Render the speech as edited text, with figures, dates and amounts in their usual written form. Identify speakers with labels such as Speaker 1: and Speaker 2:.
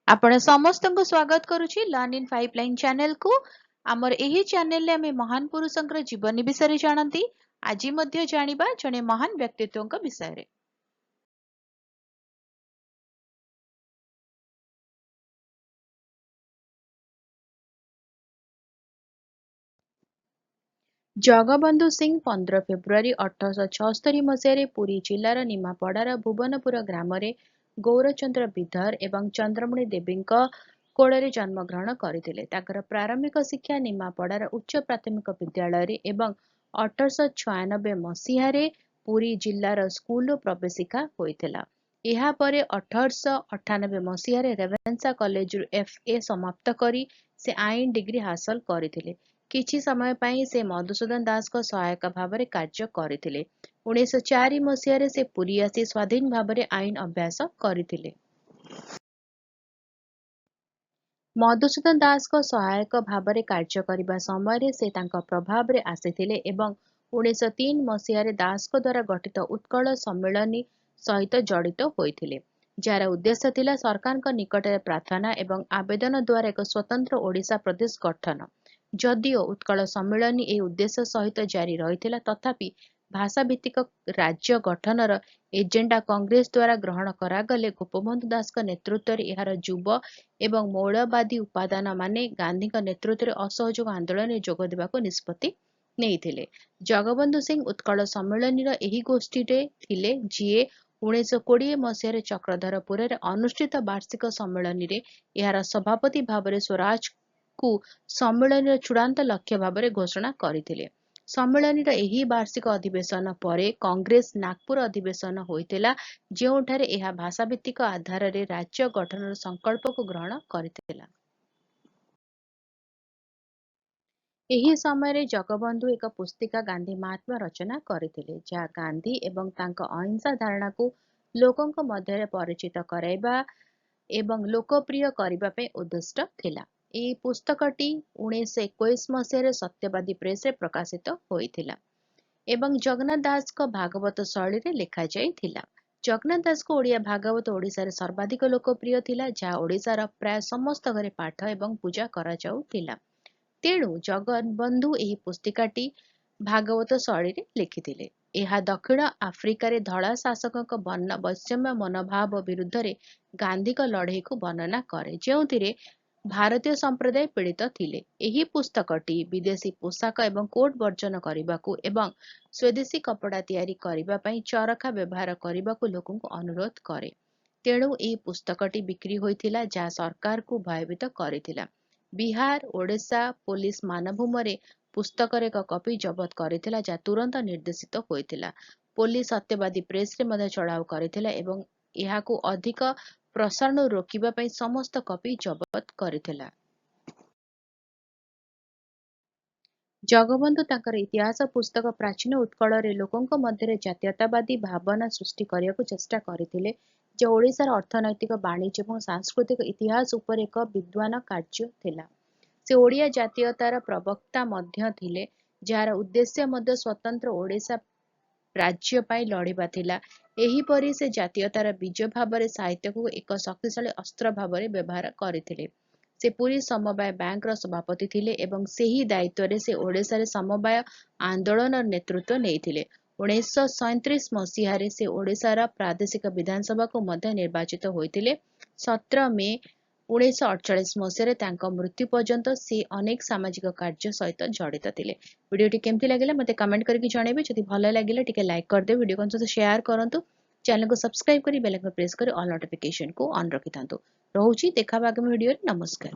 Speaker 1: आपण समस्तଙ୍କୁ स्वागत करुछि learn in 5 line channel को। आमर एही चैनल ले हमें महान पुरुषंकर जीवनी विषय रे जानंती। आज मध्य जानिबा जने महान व्यक्तित्वଙ୍କ विषय रे। जगबंधु सिंह 15 फेब्रुआरी 1876 मसीह पुरी जिलार निमापड़ार भुवनपुर ग्राम गौरचंद्र बिधर एवं चंद्रमणि देवीଙ୍କ कोଳରେ जन्मग्रहण କରିଥିଲେ। ତାଙ୍କର ପ୍ରାରମ୍ଭିକ ଶିକ୍ଷା ନିମାପଡ଼ାର ଉଚ୍ଚ ପ୍ରାଥମିକ ବିଦ୍ୟାଳୟରେ ଏବଂ 1896 ମସିହାରେ ପୁରୀ ଜିଲ୍ଲାର ସ୍କୁଲରୁ ପ୍ରବେଶିକା ହୋଇଥିଲା। ଏହାପରେ 1898 ମସିହାରେ ରେଭେନ୍ସା କଲେଜରୁ FA ସମାପ୍ତ କରି ସେ ଆଇନ ଡିଗ୍ରୀ ହାସଲ କରିଥିଲେ। କିଛି ସମୟ ପାଇଁ ସେ ମଧୁସୂଦନ ଦାସଙ୍କ ସହାୟକ ଭାବରେ କାର୍ଯ୍ୟ କରିଥିଲେ। 1904 ମସିହାରେ ସେ ପୁରୀ ଆସି ସ୍ୱାଧୀନ ଭାବରେ ଆଇନ ଅଭ୍ୟାସ କରିଥିଲେ। ମଧୁସୂଦନ ଦାସଙ୍କ ସହାୟକ ଭାବରେ କାର୍ଯ୍ୟ କରିବା ସମୟରେ ସେ ତାଙ୍କ ପ୍ରଭାବରେ ଆସିଥିଲେ ଏବଂ 1903 ମସିହାରେ ଦାସଙ୍କ ଦ୍ୱାରା ଗଠିତ ଉତ୍କଳ ସମ୍ମିଳନୀ ସହିତ ଜଡ଼ିତ ହୋଇଥିଲେ, ଯାହାର ଉଦ୍ଦେଶ୍ୟ ଥିଲା ସରକାରଙ୍କ ନିକଟରେ ପ୍ରାର୍ଥନା ଏବଂ ଆବେଦନ ଦ୍ୱାରା ଏକ ସ୍ୱତନ୍ତ୍ର ଓଡ଼ିଶା ପ୍ରଦେଶ ଗଠନ। ଯଦିଓ ଉତ୍କଳ ସମ୍ମିଳନୀ ଏହି ଉଦ୍ଦେଶ୍ୟ ସହିତ ଜାରି ରହିଥିଲା, ତଥାପି ଭାଷାଭିତ୍ତିକ ରାଜ୍ୟ ଗଠନର ଏଜେଣ୍ଡା କଂଗ୍ରେସ ଦ୍ୱାରା ଗ୍ରହଣ କରାଗଲେ ଗୋପବନ୍ଧୁ ଦାସଙ୍କ ନେତୃତ୍ୱରେ ଏହାର ଯୁବ ଏବଂ ମୌଳବାଦୀ ଉପାଦାନମାନେ ଗାନ୍ଧୀଙ୍କ ନେତୃତ୍ୱରେ ଅସହଯୋଗ ଆନ୍ଦୋଳନରେ ଯୋଗ ଦେବାକୁ ନିଷ୍ପତ୍ତି ନେଇଥିଲେ। ଜଗବନ୍ଧୁ ସିଂହ ଉତ୍କଳ ସମ୍ମିଳନୀର ଏହି ଗୋଷ୍ଠୀରେ ଥିଲେ, ଯିଏ 1920 ମସିହାରେ ଚକ୍ରଧରପୁରରେ ଅନୁଷ୍ଠିତ ବାର୍ଷିକ ସମ୍ମିଳନୀରେ ଏହାର ସଭାପତି ଭାବରେ ସ୍ୱରାଜକୁ ସମ୍ମିଳନୀର ଚୂଡ଼ାନ୍ତ ଲକ୍ଷ୍ୟ ଭାବରେ ଘୋଷଣା କରିଥିଲେ। ସମ୍ମିଳନୀର ଏହି ବାର୍ଷିକ ଅଧିବେଶନ ପରେ କଂଗ୍ରେସ ନାଗପୁର ଅଧିବେଶନ ହୋଇଥିଲା, ଯେଉଁଠାରେ ଏହା ଭାଷାଭିତ୍ତିକ ଆଧାରରେ ରାଜ୍ୟ ଗଠନର ସଂକଳ୍ପକୁ ଗ୍ରହଣ କରିଥିଲା। ଏହି ସମୟରେ ଜଗବନ୍ଧୁ ଏକ ପୁସ୍ତିକା ଗାନ୍ଧୀ ମହାତ୍ମା ରଚନା କରିଥିଲେ, ଯାହା ଗାନ୍ଧୀ ଏବଂ ତାଙ୍କ ଅହିଂସା ଧାରଣାକୁ ଲୋକଙ୍କ ମଧ୍ୟରେ ପରିଚିତ କରାଇବା ଏବଂ ଲୋକପ୍ରିୟ କରିବା ପାଇଁ ଉଦ୍ଦିଷ୍ଟ ଥିଲା। ଏହି ପୁସ୍ତକଟି 1921 ମସିହାରେ ସତ୍ୟବାଦୀ ପ୍ରେସରେ ପ୍ରକାଶିତ ହୋଇଥିଲା ଏବଂ ଜଗନ୍ନାଥ ଦାସଙ୍କ ଭାଗବତ ଶୈଳୀରେ ଲେଖାଯାଇଥିଲା। ଜଗନ୍ନାଥ ଦାସଙ୍କ ଓଡ଼ିଆ ଭାଗବତ ଓଡ଼ିଶାରେ ସର୍ବାଧିକ ଲୋକପ୍ରିୟ ଥିଲା, ଯାହା ଓଡ଼ିଶାର ପ୍ରାୟ ସମସ୍ତ ଘରେ ପାଠ ଏବଂ ପୂଜା କରାଯାଉଥିଲା। ତେଣୁ ଜଗବନ୍ଧୁ ଏହି ପୁସ୍ତିକାଟି ଭାଗବତ ଶୈଳୀରେ ଲେଖିଥିଲେ। ଏହା ଦକ୍ଷିଣ ଆଫ୍ରିକାରେ ଧଳା ଶାସକଙ୍କ ବୈଷମ୍ୟ ମନୋଭାବ ବିରୁଦ୍ଧରେ ଗାନ୍ଧୀଙ୍କ ଲଢ଼େଇକୁ ବର୍ଣ୍ଣନା କରେ, ଯେଉଁଥିରେ ଭାରତୀୟ ସମ୍ପ୍ରଦାୟ ପୀଡ଼ିତ ଥିଲେ। ଏହି ପୁସ୍ତକଟି ବିଦେଶୀ ପୋଷାକ ଏବଂ କୋଟ୍ ବର୍ଜନ କରିବାକୁ ଏବଂ ସ୍ୱଦେଶୀ କପଡ଼ା ତିଆରି କରିବା ପାଇଁ ଚରଖା ବ୍ୟବହାର କରିବାକୁ ଲୋକଙ୍କୁ ଅନୁରୋଧ କରେ। ତେଣୁ ଏହି ପୁସ୍ତକଟି ବିକ୍ରି ହୋଇଥିଲା, ଯାହା ସରକାରକୁ ଭୟଭୀତ କରିଥିଲା। ବିହାର, ଓଡ଼ିଶା ପୋଲିସ ମାନଭୂମରେ ପୁସ୍ତକର ଏକ କପି ଜବତ କରିଥିଲା, ଯାହା ତୁରନ୍ତ ନିର୍ଦ୍ଦେଶିତ ହୋଇଥିଲା। ପୋଲିସ ସତ୍ୟବାଦୀ ପ୍ରେସରେ ମଧ୍ୟ ଚଢ଼ାଉ କରିଥିଲା ଏବଂ ଏହାକୁ ଅଧିକ ପ୍ରସାରଣରୁ ରୋକିବା ପାଇଁ ସମସ୍ତ କପି ଜବତ କରିଥିଲା। ଜଗବନ୍ଧୁ ତାଙ୍କର ଇତିହାସ ପୁସ୍ତକ ପ୍ରାଚୀନ ଉତ୍କଳରେ ଲୋକଙ୍କ ମଧ୍ୟରେ ଜାତୀୟତାବାଦୀ ଭାବନା ସୃଷ୍ଟି କରିବାକୁ ଚେଷ୍ଟା କରିଥିଲେ, ଯେ ଓଡ଼ିଶାର ଅର୍ଥନୈତିକ, ବାଣିଜ୍ୟ ଏବଂ ସାଂସ୍କୃତିକ ଇତିହାସ ଉପରେ ଏକ ବିଦ୍ୱାନ କାର୍ଯ୍ୟ ଥିଲା। ସେ ଓଡ଼ିଆ ଜାତୀୟତାର ପ୍ରବକ୍ତା ମଧ୍ୟ ଥିଲେ, ଯାହାର ଉଦ୍ଦେଶ୍ୟ ମଧ୍ୟ ସ୍ୱତନ୍ତ୍ର ଓଡ଼ିଶା ରାଜ୍ୟ ପାଇଁ ଲଢ଼ିବା ଥିଲା। ଏହିପରି ସେ ଜାତୀୟତାର ବୀଜ ଭାବରେ ସାହିତ୍ୟକୁ ଏକ ଶକ୍ତିଶାଳୀ ଅସ୍ତ୍ର ଭାବରେ ବ୍ୟବହାର କରିଥିଲେ। ସେ ପୁରୀ ସମବାୟ ବ୍ୟାଙ୍କର ସଭାପତି ଥିଲେ ଏବଂ ସେହି ଦାୟିତ୍ୱରେ ସେ ଓଡ଼ିଶାରେ ସମବାୟ ଆନ୍ଦୋଳନର ନେତୃତ୍ୱ ନେଇଥିଲେ। 1937 ମସିହାରେ ସେ ଓଡ଼ିଶାର ପ୍ରାଦେଶିକ ବିଧାନସଭାକୁ ମଧ୍ୟ ନିର୍ବାଚିତ ହୋଇଥିଲେ। 17 ମେ 1948 ମସିହାରେ ତାଙ୍କ ମୃତ୍ୟୁ ପର୍ଯ୍ୟନ୍ତ ସେ ଅନେକ ସାମାଜିକ କାର୍ଯ୍ୟ ସହିତ ଜଡ଼ିତ ଥିଲେ। ଭିଡ଼ିଓଟି କେମିତି ଲାଗିଲା ମୋତେ କମେଣ୍ଟ କରିକି ଜଣାଇବେ। ଯଦି ଭଲ ଲାଗିଲା ଟିକେ ଲାଇକ୍ କରିଦେବେ, ଭିଡ଼ିଓ ସହିତ ସେୟାର କରନ୍ତୁ, ଚ୍ୟାନେଲକୁ ସବସ୍କ୍ରାଇବ କରି ବେଲ୍ ଆଇକନ୍ ପ୍ରେସ୍ କରି ଅଲ୍ ନୋଟିଫିକେସନକୁ ଅନ୍ ରଖିଥାନ୍ତୁ। ରହୁଛି, ଦେଖା ହେବା ଆଗାମୀ ଭିଡ଼ିଓରେ। ନମସ୍କାର।